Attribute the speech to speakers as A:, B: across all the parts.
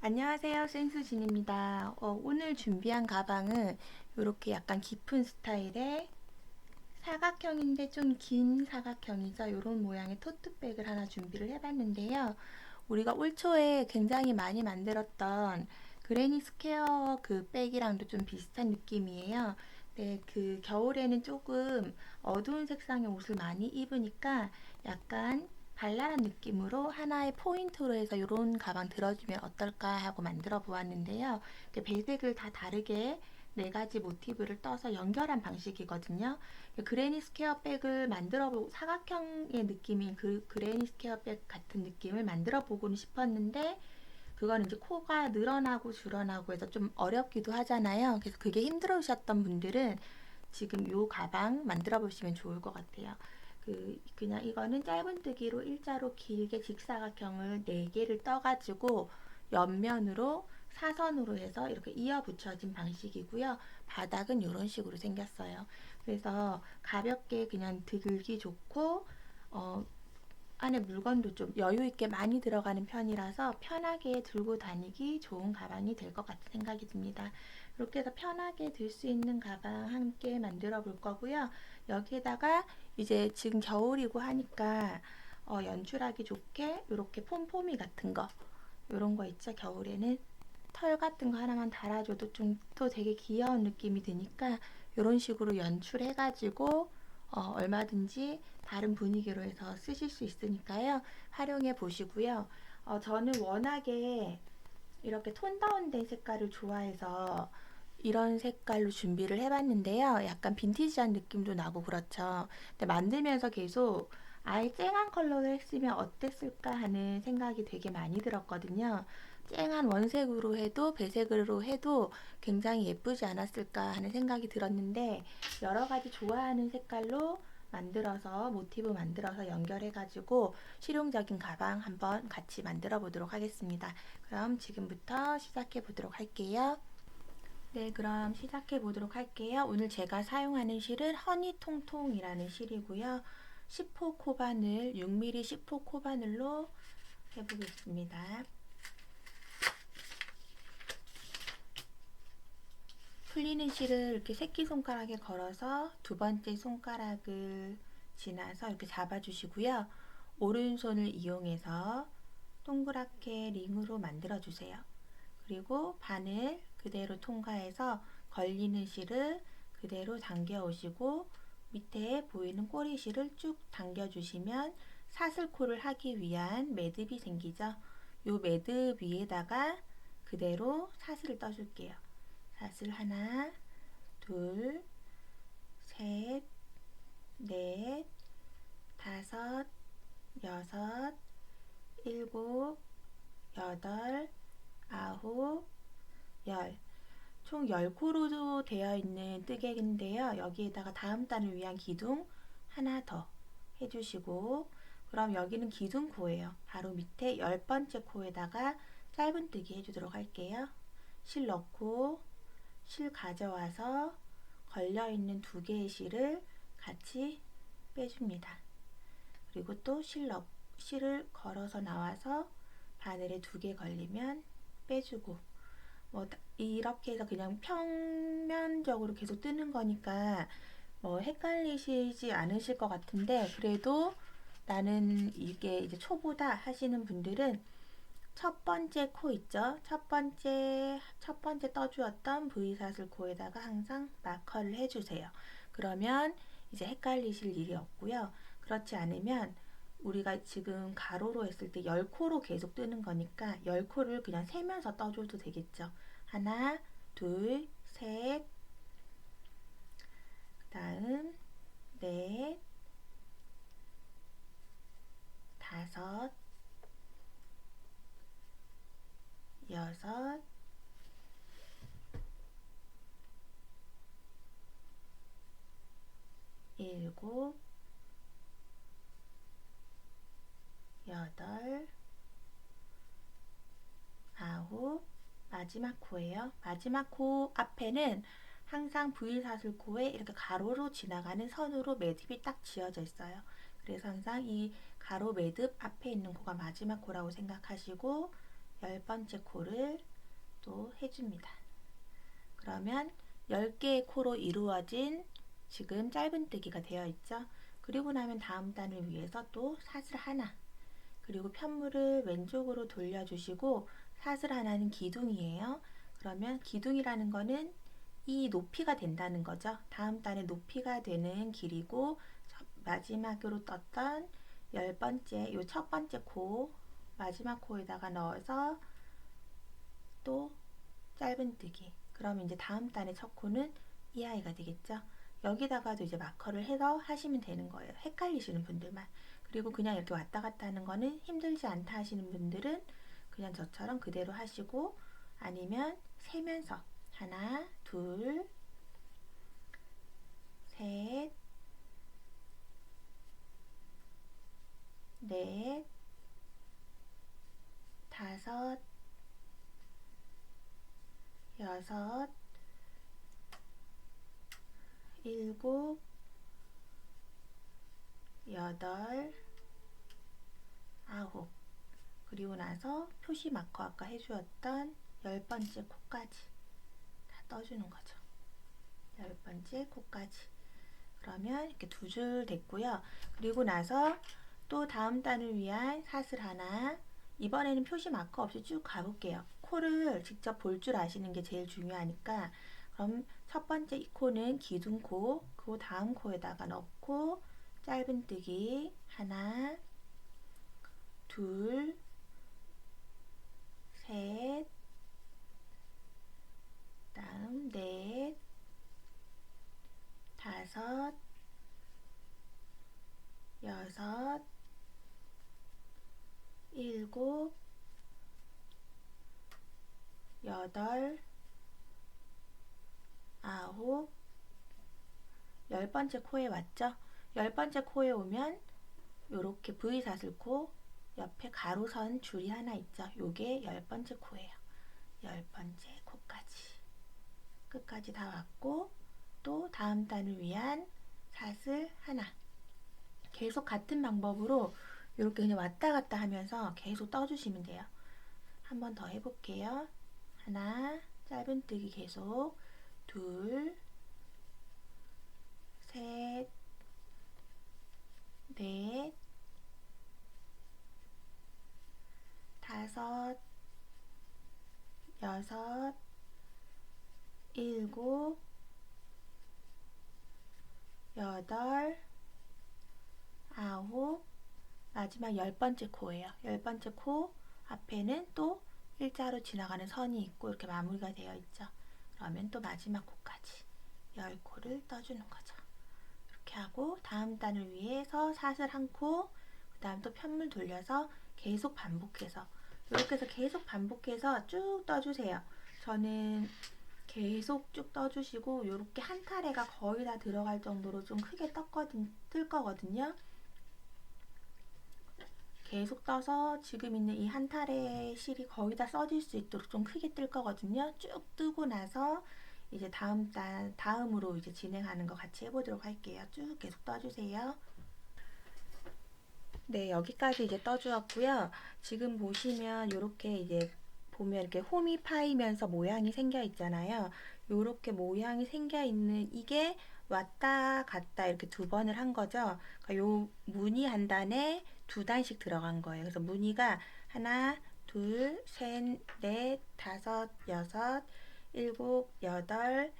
A: 안녕하세요. 센스진입니다. 오늘 준비한 가방은 이렇게 약간 깊은 스타일의 사각형인데 좀 긴 사각형이죠. 이런 모양의 토트백을 하나 준비를 해봤는데요. 우리가 올 초에 굉장히 많이 만들었던 그레니 스퀘어 그 백이랑도 좀 비슷한 느낌이에요. 네, 그 겨울에는 조금 어두운 색상의 옷을 많이 입으니까 약간 발랄한 느낌으로 하나의 포인트로 해서 이런 가방 들어주면 어떨까 하고 만들어 보았는데요. 배색을 다 다르게 네 가지 모티브를 떠서 연결한 방식이거든요. 그레니 스퀘어 백을 만들어 보고 사각형의 느낌인 그 그레니 스퀘어 백 같은 느낌을 만들어 보고는 싶었는데 그건 이제 코가 늘어나고 줄어나고 해서 좀 어렵기도 하잖아요. 그래서 그게 힘들으셨던 분들은 지금 요 가방 만들어 보시면 좋을 것 같아요. 그냥 이거는 짧은뜨기로 일자로 길게 직사각형을 4개를 떠가지고 옆면으로 사선으로 해서 이렇게 이어 붙여진 방식이고요. 바닥은 이런 식으로 생겼어요. 그래서 가볍게 그냥 들기 좋고 어, 안에 물건도 좀 여유 있게 많이 들어가는 편이라서 편하게 들고 다니기 좋은 가방이 될 것 같은 생각이 듭니다. 이렇게 해서 편하게 들 수 있는 가방 함께 만들어 볼 거고요. 여기에다가 이제 지금 겨울이고 하니까 연출하기 좋게 이렇게 폼포미 같은 거 이런 거 있죠. 겨울에는 털 같은 거 하나만 달아줘도 좀 또 되게 귀여운 느낌이 드니까 이런 식으로 연출해가지고 얼마든지 다른 분위기로 해서 쓰실 수 있으니까요. 활용해 보시고요. 저는 워낙에 이렇게 톤 다운된 색깔을 좋아해서 이런 색깔로 준비를 해봤는데요. 약간 빈티지한 느낌도 나고 그렇죠. 근데 만들면서 계속 아예 쨍한 컬러로 했으면 어땠을까 하는 생각이 되게 많이 들었거든요. 쨍한 원색으로 해도 배색으로 해도 굉장히 예쁘지 않았을까 하는 생각이 들었는데 여러 가지 좋아하는 색깔로 만들어서 모티브 만들어서 연결해가지고 실용적인 가방 한번 같이 만들어 보도록 하겠습니다. 그럼 지금부터 시작해 보도록 할게요. 네, 그럼 시작해 보도록 할게요. 오늘 제가 사용하는 실은 허니통통이라는 실이고요. 10호 코바늘, 6mm 10호 코바늘로 해보겠습니다. 풀리는 실을 이렇게 새끼손가락에 걸어서 두 번째 손가락을 지나서 이렇게 잡아주시고요. 오른손을 이용해서 동그랗게 링으로 만들어주세요. 그리고 바늘 그대로 통과해서 걸리는 실을 그대로 당겨 오시고 밑에 보이는 꼬리실을 쭉 당겨 주시면 사슬코를 하기 위한 매듭이 생기죠. 요 매듭 위에다가 그대로 사슬을 떠줄게요. 사슬 하나, 둘, 셋, 넷, 다섯, 여섯, 일곱, 여덟, 아홉, 열. 총 10코로 되어 있는 뜨개인데요. 여기에다가 다음 단을 위한 기둥 하나 더 해주시고 그럼 여기는 기둥코예요. 바로 밑에 10번째 코에다가 짧은뜨기 해주도록 할게요. 실 넣고 실 가져와서 걸려있는 두 개의 실을 같이 빼줍니다. 그리고 또 실을 걸어서 나와서 바늘에 두 개 걸리면 빼주고 뭐 이렇게 해서 그냥 평면적으로 계속 뜨는 거니까 뭐 헷갈리시지 않으실 것 같은데 그래도 나는 이게 이제 초보다 하시는 분들은 첫 번째 코 있죠? 첫 번째 떠주었던 V사슬 코에다가 항상 마커를 해주세요. 그러면 이제 헷갈리실 일이 없고요. 그렇지 않으면 우리가 지금 가로로 했을 때 10코로 계속 뜨는 거니까 10코를 그냥 세면서 떠줘도 되겠죠. 하나, 둘, 셋, 그 다음 넷, 다섯, 여섯, 일곱, 여덟, 아홉, 마지막 코예요. 마지막 코 앞에는 항상 V사슬코에 이렇게 가로로 지나가는 선으로 매듭이 딱 지어져 있어요. 그래서 항상 이 가로 매듭 앞에 있는 코가 마지막 코라고 생각하시고 10번째 코를 또 해줍니다. 그러면 10개의 코로 이루어진 지금 짧은뜨기가 되어 있죠. 그리고 나면 다음 단을 위해서 또 사슬 하나, 그리고 편물을 왼쪽으로 돌려주시고 사슬 하나는 기둥이에요. 그러면 기둥이라는 거는 이 높이가 된다는 거죠. 다음 단의 높이가 되는 길이고, 마지막으로 떴던 10번째, 요 첫 번째 코, 마지막 코에다가 넣어서 또 짧은뜨기. 그러면 이제 다음 단의 첫 코는 이 아이가 되겠죠. 여기다가도 이제 마커를 해서 하시면 되는 거예요. 헷갈리시는 분들만. 그리고 그냥 이렇게 왔다 갔다 하는 거는 힘들지 않다 하시는 분들은 그냥 저처럼 그대로 하시고, 아니면 세면서 하나, 둘, 셋, 넷, 다섯, 여섯, 일곱, 여덟, 아홉. 그리고 나서 표시 마커 아까 해주었던 10번째 코까지 다 떠주는 거죠. 10번째 코까지. 그러면 이렇게 두 줄 됐고요. 그리고 나서 또 다음 단을 위한 사슬 하나, 이번에는 표시 마커 없이 쭉 가볼게요. 코를 직접 볼 줄 아시는 게 제일 중요하니까. 그럼 첫 번째 이 코는 기둥코, 그 다음 코에다가 넣고 짧은뜨기 하나, 둘, 셋, 다음 넷, 다섯, 여섯, 일곱, 여덟, 아홉, 10번째 코에 왔죠? 10번째 코에 오면 요렇게 V사슬코 옆에 가로선 줄이 하나 있죠? 요게 10번째 코예요. 10번째 코까지. 끝까지 다 왔고, 또 다음 단을 위한 사슬 하나. 계속 같은 방법으로 이렇게 그냥 왔다 갔다 하면서 계속 떠주시면 돼요. 한 번 더 해볼게요. 하나, 짧은뜨기 계속, 둘, 셋, 넷, 다섯, 여섯, 일곱, 여덟, 아홉, 마지막 10번째 코예요. 10번째 코 앞에는 또 일자로 지나가는 선이 있고 이렇게 마무리가 되어 있죠. 그러면 또 마지막 코까지 10코를 떠주는 거죠. 이렇게 하고 다음 단을 위해서 사슬 한 코, 그 다음 또 편물 돌려서 계속 반복해서, 이렇게 해서 계속 반복해서 쭉 떠주세요. 저는 계속 쭉 떠주시고 이렇게 한 타래가 거의 다 들어갈 정도로 좀 크게 뜰 거거든요. 계속 떠서 지금 있는 이 한 타래의 실이 거의 다 써질 수 있도록 좀 크게 뜰 거거든요. 쭉 뜨고 나서 이제 다음으로 이제 진행하는 거 같이 해보도록 할게요. 쭉 계속 떠주세요. 네, 여기까지 이제 떠주었고요. 지금 보시면 이렇게 이제 보면 이렇게 홈이 파이면서 모양이 생겨 있잖아요. 이렇게 모양이 생겨 있는 이게 왔다 갔다 이렇게 두 번을 한 거죠. 그러니까 요 무늬 한 단에 두 단씩 들어간 거예요. 그래서 무늬가 하나, 둘, 셋, 넷, 다섯, 여섯, 일곱, 여덟,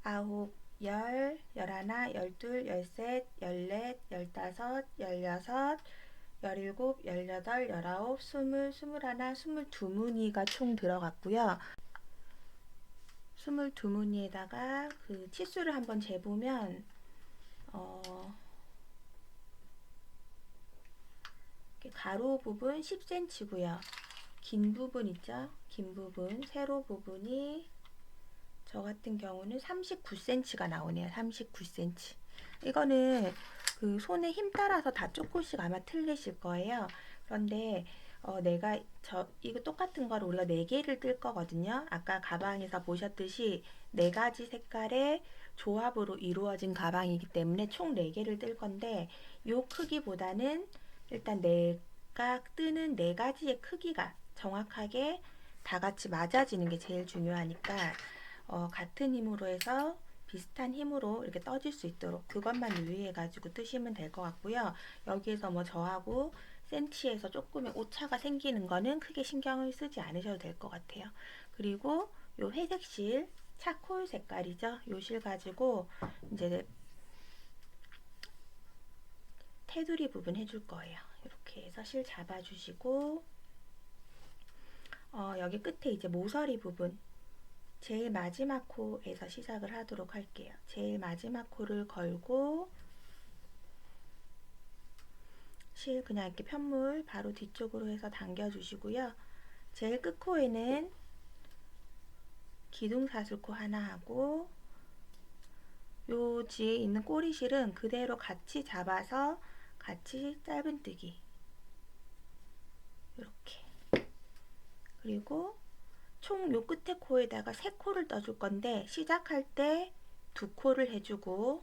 A: 아홉, 열, 열하나, 열둘, 열셋, 열넷, 열다섯, 열여섯, 17, 18, 19, 20, 21, 22무늬가 총 들어갔고요. 22무늬에다가 그 치수를 한번 재보면 가로 부분 10cm고요. 긴 부분 있죠? 긴 부분, 세로 부분이 저 같은 경우는 39cm가 나오네요. 39cm. 이거는 그 손에 힘 따라서 다 조금씩 아마 틀리실 거예요. 그런데 이거 똑같은 걸 우리가 4개를 뜰 거거든요. 아까 가방에서 보셨듯이 4가지 색깔의 조합으로 이루어진 가방이기 때문에 총 4개를 뜰 건데, 요 크기보다는 일단 내가 뜨는 4가지의 크기가 정확하게 다 같이 맞아지는 게 제일 중요하니까 같은 힘으로 해서 비슷한 힘으로 이렇게 떠질 수 있도록 그것만 유의해 가지고 뜨시면 될 것 같고요. 여기에서 뭐 저하고 센치에서 조금의 오차가 생기는 거는 크게 신경을 쓰지 않으셔도 될 것 같아요. 그리고 요 회색 실, 차콜 색깔이죠. 요 실 가지고 이제 테두리 부분 해줄 거예요. 이렇게 해서 실 잡아주시고 여기 끝에 이제 모서리 부분 제일 마지막 코에서 시작을 하도록 할게요. 제일 마지막 코를 걸고 실 그냥 이렇게 편물 바로 뒤쪽으로 해서 당겨주시고요. 제일 끝 코에는 기둥사슬코 하나 하고 요 뒤에 있는 꼬리실은 그대로 같이 잡아서 같이 짧은뜨기 이렇게 그리고 총 요 끝에 코에다가 3코를 떠줄 건데 시작할 때 2코를 해주고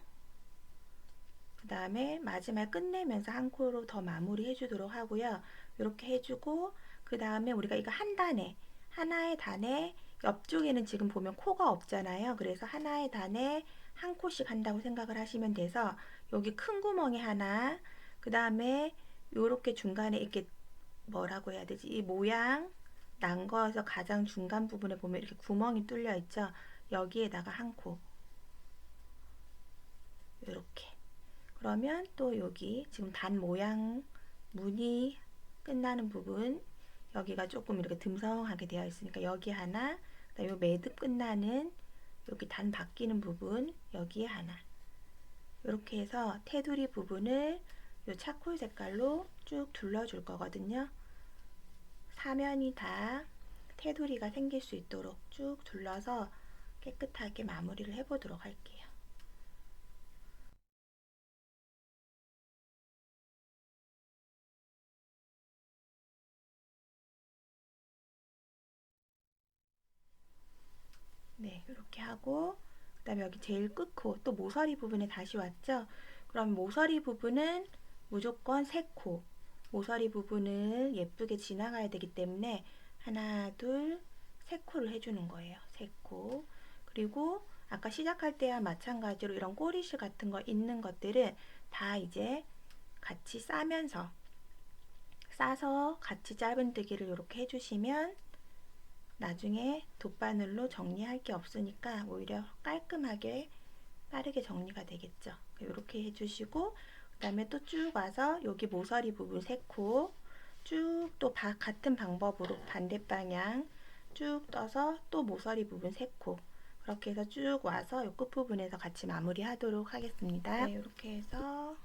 A: 그 다음에 마지막 끝내면서 한 코로 더 마무리 해주도록 하고요. 이렇게 해주고 그 다음에 우리가 이거 한 단에 하나의 단에 옆쪽에는 지금 보면 코가 없잖아요. 그래서 하나의 단에 한 코씩 한다고 생각을 하시면 돼서 여기 큰 구멍이 하나 그 다음에 요렇게 중간에 이렇게 뭐라고 해야 되지? 이 모양 난 거에서 가장 중간 부분에 보면 이렇게 구멍이 뚫려 있죠. 여기에다가 한 코 이렇게 그러면 또 여기 지금 단 모양 무늬 끝나는 부분 여기가 조금 이렇게 듬성하게 되어 있으니까 여기 하나 그다음에 요 매듭 끝나는 여기 단 바뀌는 부분 여기에 하나 이렇게 해서 테두리 부분을 요 차콜 색깔로 쭉 둘러줄 거거든요. 사면이 다 테두리가 생길 수 있도록 쭉 둘러서 깨끗하게 마무리를 해보도록 할게요. 네, 이렇게 하고 그 다음에 여기 제일 끝코 또 모서리 부분에 다시 왔죠? 그럼 모서리 부분은 무조건 3코 모서리 부분을 예쁘게 지나가야 되기 때문에 하나, 둘, 3코를 해주는 거예요. 3코 그리고 아까 시작할 때와 마찬가지로 이런 꼬리실 같은 거 있는 것들은 다 이제 같이 싸서 같이 짧은뜨기를 이렇게 해주시면 나중에 돗바늘로 정리할 게 없으니까 오히려 깔끔하게 빠르게 정리가 되겠죠. 이렇게 해주시고 그 다음에 또 쭉 와서 여기 모서리 부분 3코 쭉 또 같은 방법으로 반대 방향 쭉 떠서 또 모서리 부분 3코 그렇게 해서 쭉 와서 이 끝부분에서 같이 마무리 하도록 하겠습니다. 네, 이렇게 해서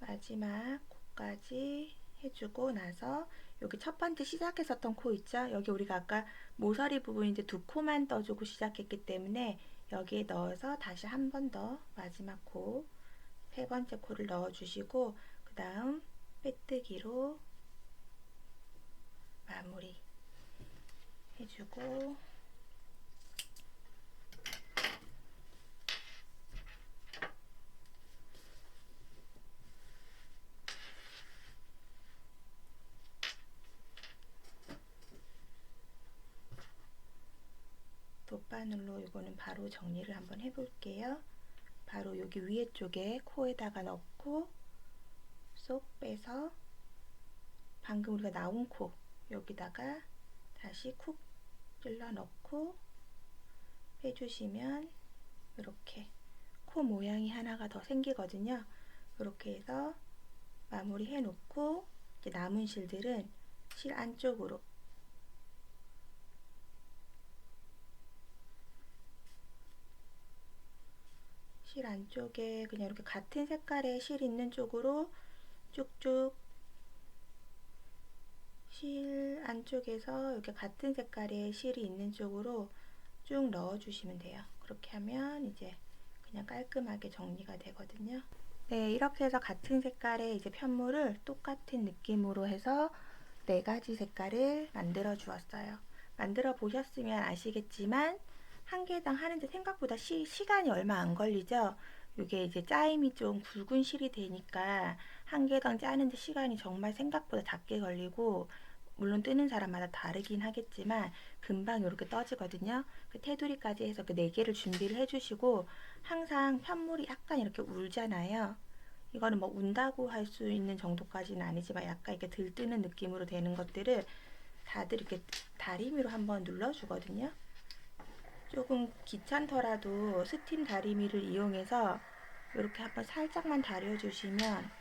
A: 마지막 코까지 해주고 나서 여기 첫 번째 시작했었던 코 있죠? 여기 우리가 아까 모서리 부분 이제 2코만 떠주고 시작했기 때문에 여기에 넣어서 다시 한 번 더 마지막 코, 3번째 코를 넣어주시고 그 다음 빼뜨기로 마무리 해주고 돗바늘로 이거는 바로 정리를 한번 해볼게요. 바로 여기 위에 쪽에 코에다가 넣고 쏙 빼서 방금 우리가 나온 코 여기다가 다시 쿡 찔러 넣고 빼주시면 이렇게 코 모양이 하나가 더 생기거든요. 이렇게 해서 마무리 해 놓고 이제 남은 실들은 실 안쪽으로 실 안쪽에 그냥 이렇게 같은 색깔의 실 있는 쪽으로 쭉쭉 실 안쪽에서 이렇게 같은 색깔의 실이 있는 쪽으로 쭉 넣어 주시면 돼요. 그렇게 하면 이제 그냥 깔끔하게 정리가 되거든요. 네, 이렇게 해서 같은 색깔의 이제 편물을 똑같은 느낌으로 해서 4가지 색깔을 만들어 주었어요. 만들어 보셨으면 아시겠지만 한 개당 하는데 생각보다 시간이 얼마 안 걸리죠. 이게 이제 짜임이 좀 굵은 실이 되니까 한 개당 짜는데 시간이 정말 생각보다 작게 걸리고 물론 뜨는 사람마다 다르긴 하겠지만 금방 이렇게 떠지거든요. 그 테두리까지 해서 그 4개를 준비를 해주시고, 항상 편물이 약간 이렇게 울잖아요. 이거는 뭐 운다고 할 수 있는 정도까지는 아니지만 약간 이렇게 들뜨는 느낌으로 되는 것들을 다들 이렇게 다리미로 한번 눌러주거든요. 조금 귀찮더라도 스팀 다리미를 이용해서 이렇게 한번 살짝만 다려주시면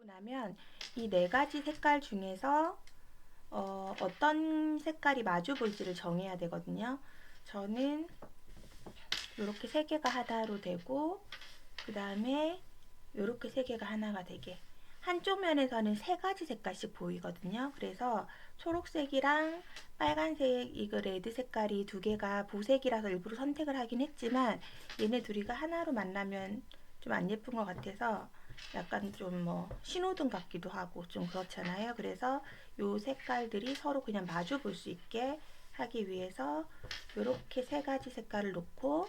A: 되고 나면 이 4가지 색깔 중에서 어떤 색깔이 마주 볼지를 정해야 되거든요. 저는 이렇게 3개가 하나로 되고, 그 다음에 이렇게 3개가 하나가 되게, 한쪽 면에서는 3가지 색깔씩 보이거든요. 그래서 초록색이랑 빨간색, 이거 레드 색깔이 2개가 보색이라서 일부러 선택을 하긴 했지만, 얘네 둘이가 하나로 만나면 좀 안 예쁜 것 같아서 약간 좀 뭐 신호등 같기도 하고 좀 그렇잖아요. 그래서 요 색깔들이 서로 그냥 마주 볼 수 있게 하기 위해서 이렇게 3가지 색깔을 놓고,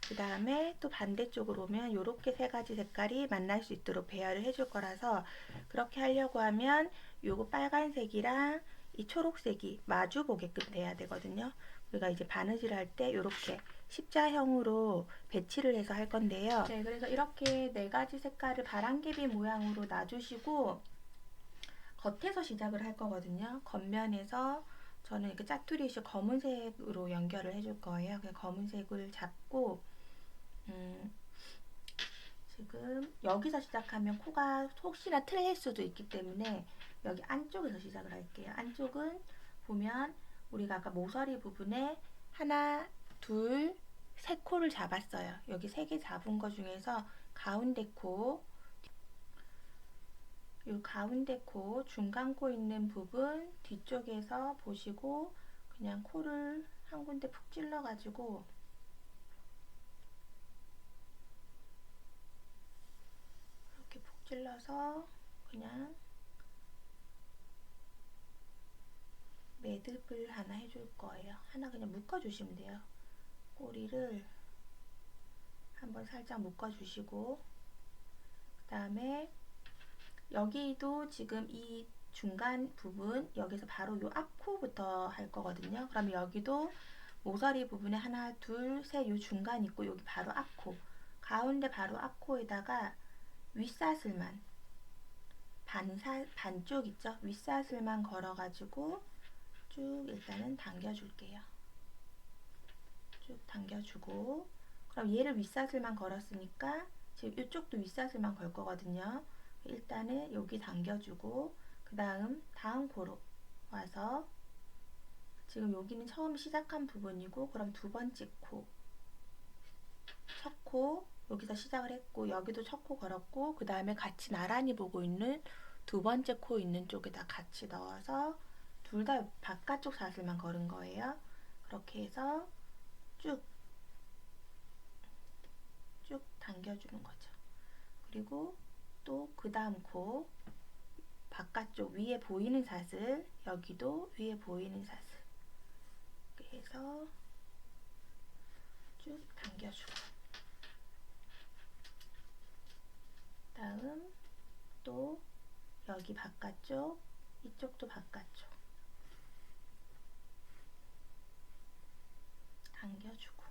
A: 그 다음에 또 반대쪽으로 오면 이렇게 3가지 색깔이 만날 수 있도록 배열을 해줄 거라서, 그렇게 하려고 하면 요거 빨간색이랑 이 초록색이 마주 보게끔 돼야 되거든요. 우리가 이제 바느질 할 때 이렇게 십자형으로 배치를 해서 할 건데요. 네, 그래서 이렇게 4가지 색깔을 바람개비 모양으로 놔주시고 겉에서 시작을 할 거거든요. 겉면에서 저는 이렇게 짜투리식 검은색으로 연결을 해줄 거예요. 그냥 검은색을 잡고, 지금 여기서 시작하면 코가 혹시나 틀릴 수도 있기 때문에 여기 안쪽에서 시작을 할게요. 안쪽은 보면 우리가 아까 모서리 부분에 하나, 둘, 세 코를 잡았어요. 여기 3개 잡은 거 중에서 가운데 코, 이 가운데 코, 중간 코 있는 부분 뒤쪽에서 보시고 그냥 코를 한 군데 푹 찔러 가지고 이렇게 푹 찔러서 그냥 매듭을 하나 해줄 거예요. 하나 그냥 묶어주시면 돼요. 꼬리를 한번 살짝 묶어주시고, 그 다음에 여기도 지금 이 중간 부분, 여기서 바로 요 앞코부터 할 거거든요. 그럼 여기도 모서리 부분에 하나, 둘, 셋, 요 중간 있고 여기 바로 앞코, 가운데 바로 앞코에다가 윗사슬만 반쪽 있죠? 윗사슬만 걸어가지고 쭉 일단은 당겨줄게요. 쭉 당겨주고, 그럼 얘를 윗사슬만 걸었으니까 지금 이쪽도 윗사슬만 걸 거거든요. 일단은 여기 당겨주고, 그 다음 코로 와서, 지금 여기는 처음 시작한 부분이고, 그럼 2번째 코, 첫 코 여기서 시작을 했고, 여기도 첫 코 걸었고, 그 다음에 같이 나란히 보고 있는 2번째 코 있는 쪽에다 같이 넣어서 둘 다 바깥쪽 사슬만 걸은 거예요. 그렇게 해서 쭉 당겨주는 거죠. 그리고 또 그 다음 코 바깥쪽 위에 보이는 사슬, 여기도 위에 보이는 사슬, 이렇게 해서 쭉 당겨주고, 다음 또 여기 바깥쪽, 이쪽도 바깥쪽 당겨주고,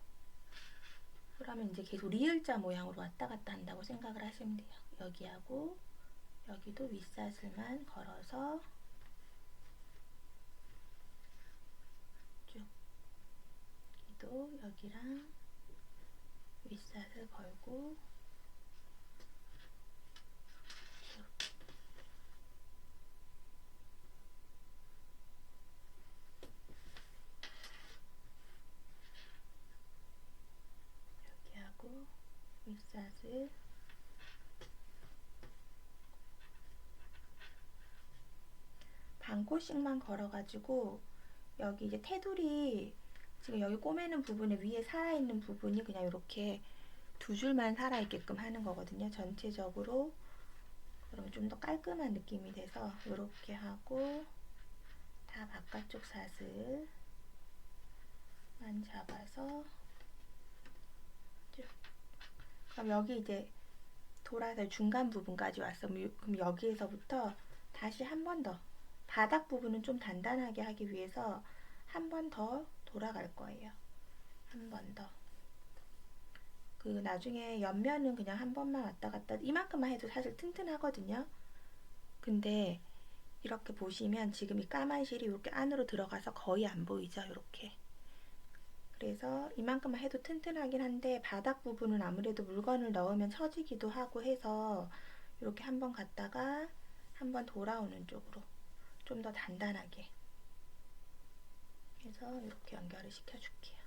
A: 그러면 이제 계속 리을자 모양으로 왔다 갔다 한다고 생각을 하시면 돼요. 여기하고 여기도 윗사슬만 걸어서 쭉, 여기도 여기랑 윗사슬 걸고 쭉. 여기 하고 윗사슬 반코씩만 걸어가지고, 여기 이제 테두리 지금 여기 꼬매는 부분에 위에 살아있는 부분이 그냥 이렇게 두 줄만 살아있게끔 하는 거거든요. 전체적으로. 그럼 좀 더 깔끔한 느낌이 돼서 이렇게 하고 다 바깥쪽 사슬만 잡아서 쭉. 그럼 여기 이제 돌아서 중간 부분까지 왔어. 그럼 여기에서부터 다시 한 번 더 바닥 부분은 좀 단단하게 하기 위해서 한 번 더 돌아갈 거예요. 한 번 더. 그 나중에 옆면은 그냥 한 번만 왔다 갔다 이만큼만 해도 사실 튼튼하거든요. 근데 이렇게 보시면 지금 이 까만 실이 이렇게 안으로 들어가서 거의 안 보이죠? 이렇게. 그래서 이만큼만 해도 튼튼하긴 한데 바닥 부분은 아무래도 물건을 넣으면 처지기도 하고 해서 이렇게 한번 갔다가 한번 돌아오는 쪽으로 좀 더 단단하게 해서 이렇게 연결을 시켜줄게요.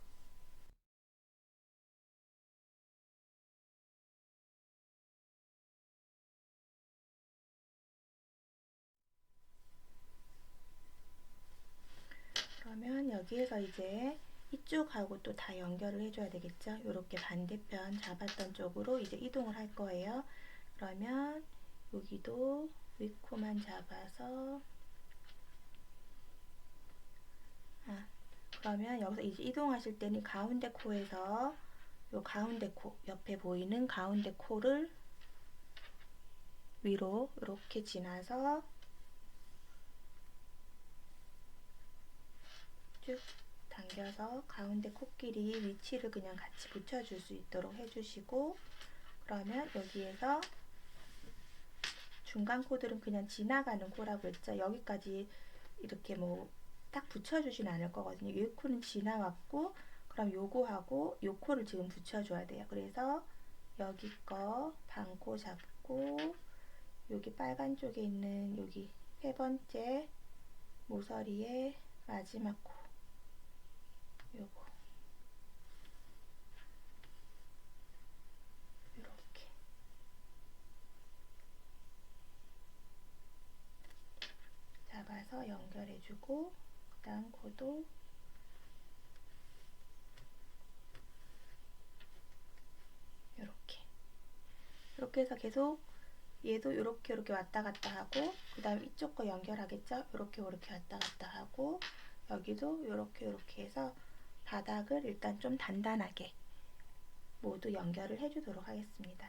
A: 그러면 여기에서 이제 이쪽하고 또 다 연결을 해줘야 되겠죠? 이렇게 반대편 잡았던 쪽으로 이제 이동을 할 거예요. 그러면 여기도 윗코만 잡아서 그러면 여기서 이제 이동하실 때는 가운데 코에서 요 가운데 코 옆에 보이는 가운데 코를 위로 이렇게 지나서 쭉 당겨서 가운데 코끼리 위치를 그냥 같이 붙여줄 수 있도록 해주시고 그러면 여기에서 중간 코들은 그냥 지나가는 코라고 했죠. 여기까지 이렇게 뭐 딱 붙여주진 않을 거거든요. 이 코는 지나왔고 그럼 요거하고 요 코를 지금 붙여줘야 돼요. 그래서 여기 거 반코 잡고 여기 빨간 쪽에 있는 여기 세 번째 모서리의 마지막 코 요거 이렇게 잡아서 연결해주고 그 다음 코도 이렇게 해서 계속 얘도 이렇게 왔다 갔다 하고 그 다음 이쪽 거 연결하겠죠? 이렇게 왔다 갔다 하고 여기도 이렇게 해서 바닥을 일단 좀 단단하게 모두 연결을 해주도록 하겠습니다.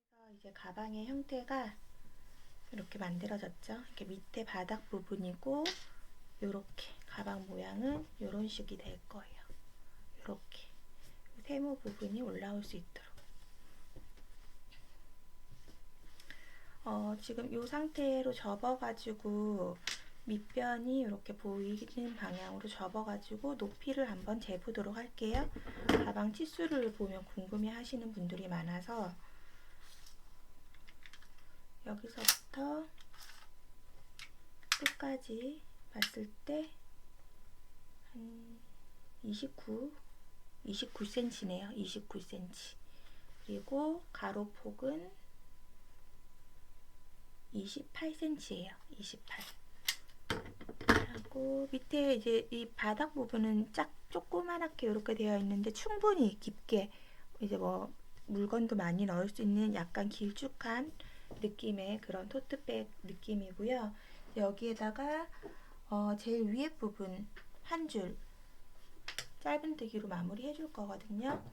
A: 그래서 이제 가방의 형태가 이렇게 만들어졌죠. 이렇게 밑에 바닥 부분이고 이렇게 가방 모양은 이런 식이 될 거예요. 이렇게 세모 부분이 올라올 수 있도록. 지금 이 상태로 접어가지고 밑변이 이렇게 보이는 방향으로 접어가지고 높이를 한번 재보도록 할게요. 가방 치수를 보면 궁금해 하시는 분들이 많아서 여기서부터 끝까지 봤을 때 한 29cm네요. 29cm. 그리고 가로폭은 28cm예요. 28. 하고 밑에 이제 이 바닥 부분은 조그만하게 이렇게 되어 있는데 충분히 깊게 이제 뭐 물건도 많이 넣을 수 있는 약간 길쭉한 느낌의 그런 토트백 느낌이고요. 여기에다가 제일 위에 부분 한 줄 짧은뜨기로 마무리 해줄 거거든요.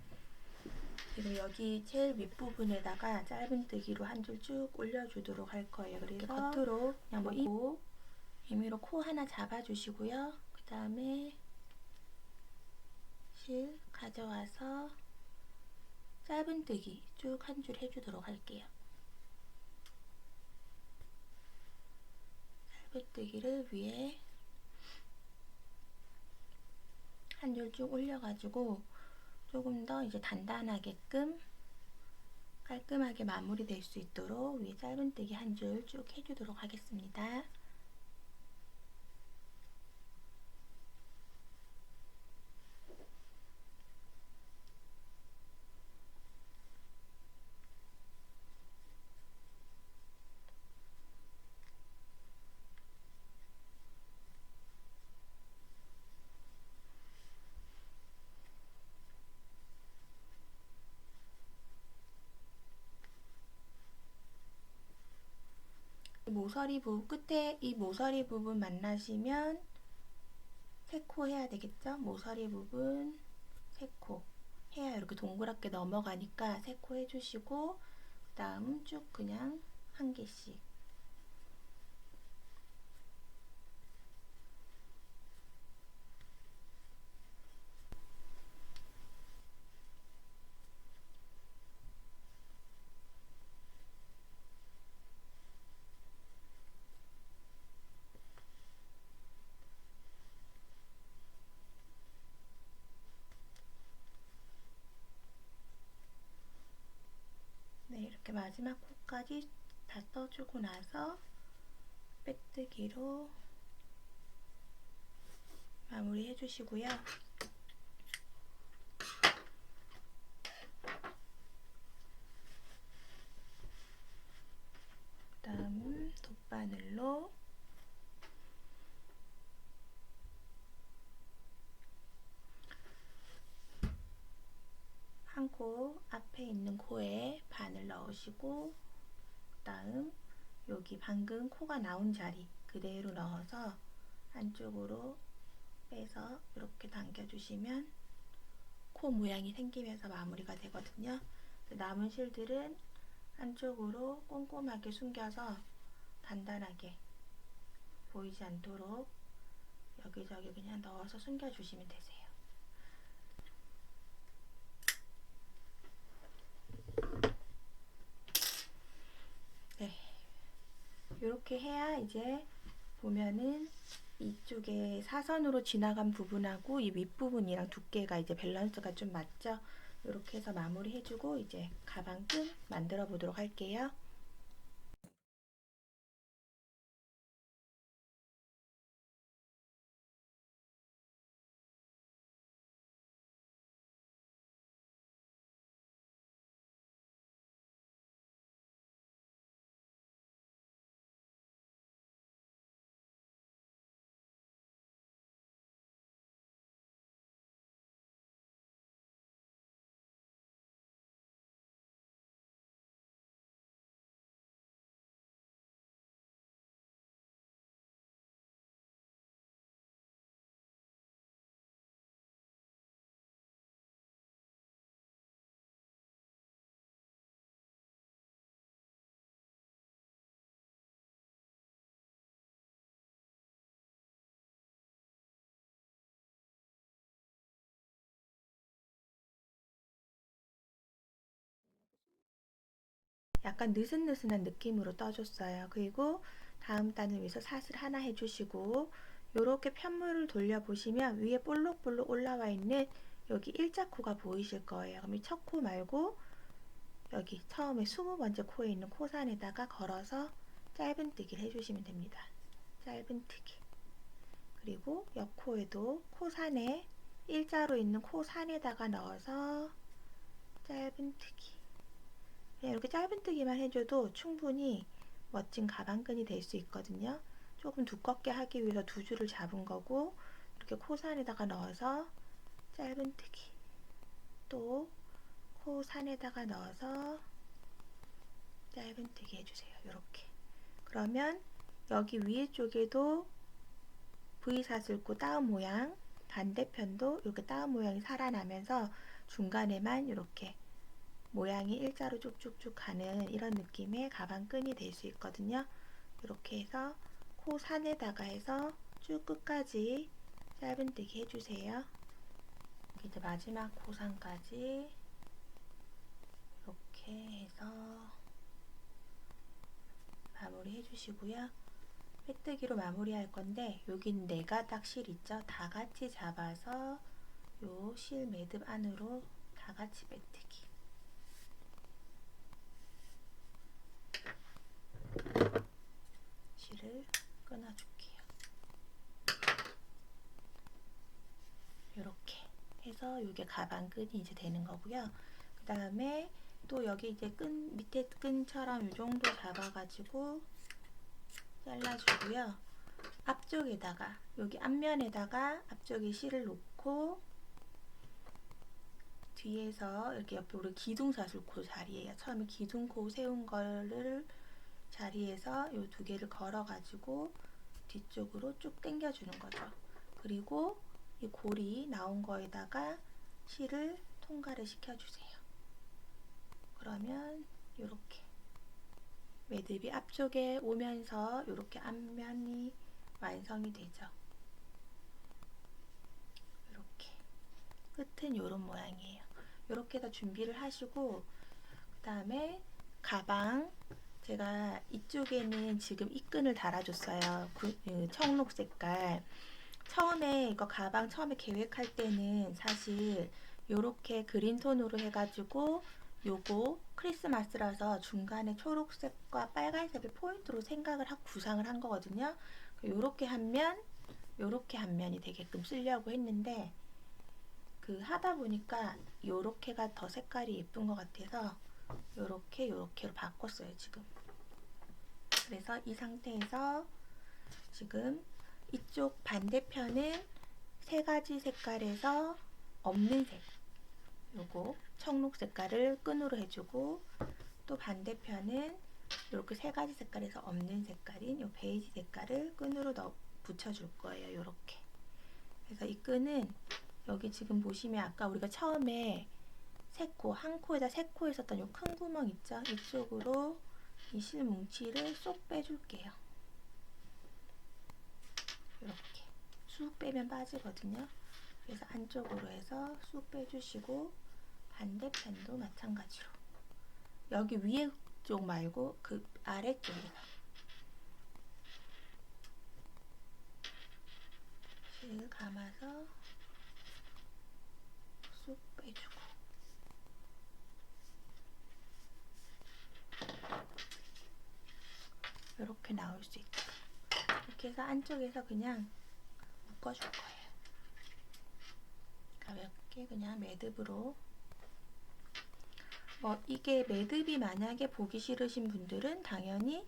A: 지금 여기 제일 윗부분에다가 짧은뜨기로 한 줄 쭉 올려주도록 할 거예요. 그래서 겉으로 그냥 뭐 임의로 코 하나 잡아주시고요. 그 다음에 실 가져와서 짧은뜨기 쭉 한 줄 해주도록 할게요. 짧은뜨기를 위에 한 줄 쭉 올려가지고 조금 더 이제 단단하게끔 깔끔하게 마무리될 수 있도록 위에 짧은뜨기 한 줄 쭉 해주도록 하겠습니다. 모서리 부분 끝에 이 모서리 부분 만나시면 3코 해야 되겠죠? 모서리 부분 3코 해야 이렇게 동그랗게 넘어가니까 3코 해주시고 그 다음 쭉 그냥 한 개씩 네, 이렇게 마지막 코까지 다 써주고 나서 빼뜨기로 마무리 해주시고요. 그 다음 돗바늘로 한 코 앞에 있는 코에 바늘 넣으시고 그 다음 여기 방금 코가 나온 자리 그대로 넣어서 안쪽으로 빼서 이렇게 당겨주시면 코 모양이 생기면서 마무리가 되거든요. 남은 실들은 한쪽으로 꼼꼼하게 숨겨서 단단하게 보이지 않도록 여기저기 그냥 넣어서 숨겨주시면 되세요. 네, 이렇게 해야 이제 보면은 이쪽에 사선으로 지나간 부분하고 이 윗부분이랑 두께가 이제 밸런스가 좀 맞죠? 이렇게 해서 마무리 해주고 이제 가방 끈 만들어 보도록 할게요. 약간 느슨느슨한 느낌으로 떠줬어요. 그리고 다음 단을 위해서 사슬 하나 해주시고 이렇게 편물을 돌려보시면 위에 볼록볼록 올라와 있는 여기 일자코가 보이실 거예요. 그럼 이 첫 코 말고 여기 처음에 20번째 코에 있는 코산에다가 걸어서 짧은뜨기를 해주시면 됩니다. 짧은뜨기. 그리고 옆코에도 코산에 일자로 있는 코산에다가 넣어서 짧은뜨기. 그냥 이렇게 짧은뜨기만 해줘도 충분히 멋진 가방끈이 될 수 있거든요. 조금 두껍게 하기 위해서 두 줄을 잡은 거고 이렇게 코산에다가 넣어서 짧은뜨기. 또 코산에다가 넣어서 짧은뜨기 해주세요. 이렇게. 그러면 여기 위에 쪽에도 V사슬코 다운 모양, 반대편도 이렇게 다운 모양이 살아나면서 중간에만 이렇게 모양이 일자로 쭉쭉쭉 가는 이런 느낌의 가방끈이 될 수 있거든요. 이렇게 해서 코 산에다가 해서 쭉 끝까지 짧은뜨기 해주세요. 이제 마지막 코산까지 이렇게 해서 마무리 해주시고요. 빼뜨기로 마무리할 건데 여긴 4가닥 실 있죠? 다 같이 잡아서 요 실 매듭 안으로 다 같이 메뜨기. 실을 끊어줄게요. 이렇게 해서 이게 가방 끈이 이제 되는 거고요. 그 다음에 또 여기 이제 끈, 밑에 끈처럼 이 정도 잡아가지고 잘라주고요. 앞쪽에다가, 여기 앞면에다가 앞쪽에 실을 놓고 뒤에서 이렇게 옆에 우리 기둥사슬코 자리에요. 처음에 기둥코 세운 거를 자리에서 이 두 개를 걸어가지고 뒤쪽으로 쭉 당겨주는 거죠. 그리고 이 고리 나온 거에다가 실을 통과를 시켜주세요. 그러면 이렇게 매듭이 앞쪽에 오면서 이렇게 앞면이 완성이 되죠. 이렇게 끝은 이런 모양이에요. 이렇게 해서 준비를 하시고, 그 다음에 가방, 제가 이쪽에는 지금 이 끈을 달아줬어요. 청록 색깔. 처음에 이거 가방 처음에 계획할 때는 사실 요렇게 그린톤으로 해가지고 요거 크리스마스라서 중간에 초록색과 빨간색을 포인트로 생각을 하고 구상을 한 거거든요. 요렇게 한 면, 요렇게 한 면이 되게끔 쓰려고 했는데 하다 보니까 요렇게가 더 색깔이 예쁜 것 같아서 요렇게로 바꿨어요, 지금. 그래서 이 상태에서 지금 이쪽 반대편은 세 가지 색깔에서 없는 색, 요거 청록 색깔을 끈으로 해주고, 또 반대편은 이렇게 세 가지 색깔에서 없는 색깔인 요 베이지 색깔을 끈으로 붙여줄 거예요. 요렇게. 그래서 이 끈은 여기 지금 보시면 아까 우리가 처음에 세 코, 한 코에다 세 코 있었던 요 큰 구멍 있죠? 이쪽으로 이 실 뭉치를 쏙 빼줄게요. 이렇게 쑥 빼면 빠지거든요. 그래서 안쪽으로 해서 쑥 빼주시고, 반대편도 마찬가지로 여기 위에 쪽 말고 그 아래쪽에서 실 감아서 쑥 빼주고, 이렇게 나올 수 있도록 이렇게 해서 안쪽에서 그냥 묶어줄 거예요. 가볍게 그냥 매듭으로. 이게 매듭이 만약에 보기 싫으신 분들은 당연히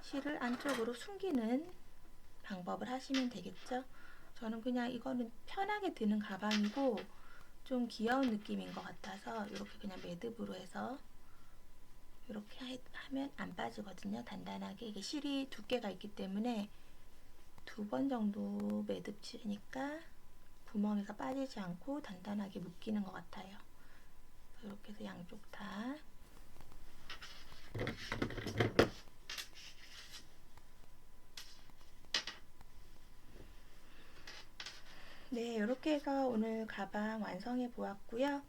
A: 실을 안쪽으로 숨기는 방법을 하시면 되겠죠. 저는 그냥 이거는 편하게 드는 가방이고 좀 귀여운 느낌인 것 같아서 이렇게 그냥 매듭으로 해서 이렇게 하면 안 빠지거든요. 단단하게. 이게 실이 두께가 있기 때문에 2번 정도 매듭 치니까 구멍에서 빠지지 않고 단단하게 묶이는 것 같아요. 이렇게 해서 양쪽 다. 네, 이렇게 해서 오늘 가방 완성해 보았고요.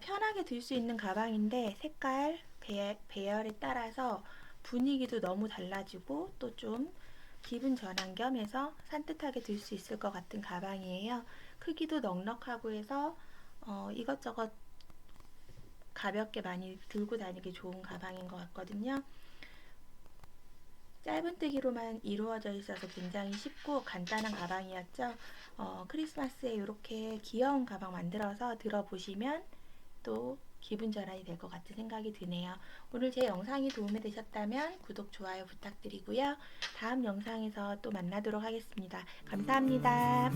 A: 편하게 들 수 있는 가방인데 색깔, 배열에 따라서 분위기도 너무 달라지고 또 좀 기분 전환 겸 해서 산뜻하게 들 수 있을 것 같은 가방이에요. 크기도 넉넉하고 해서 이것저것 가볍게 많이 들고 다니기 좋은 가방인 것 같거든요. 짧은뜨기로만 이루어져 있어서 굉장히 쉽고 간단한 가방이었죠. 크리스마스에 이렇게 귀여운 가방 만들어서 들어보시면 또 기분 전환이 될 것 같은 생각이 드네요. 오늘 제 영상이 도움이 되셨다면 구독, 좋아요 부탁드리고요. 다음 영상에서 또 만나도록 하겠습니다. 감사합니다.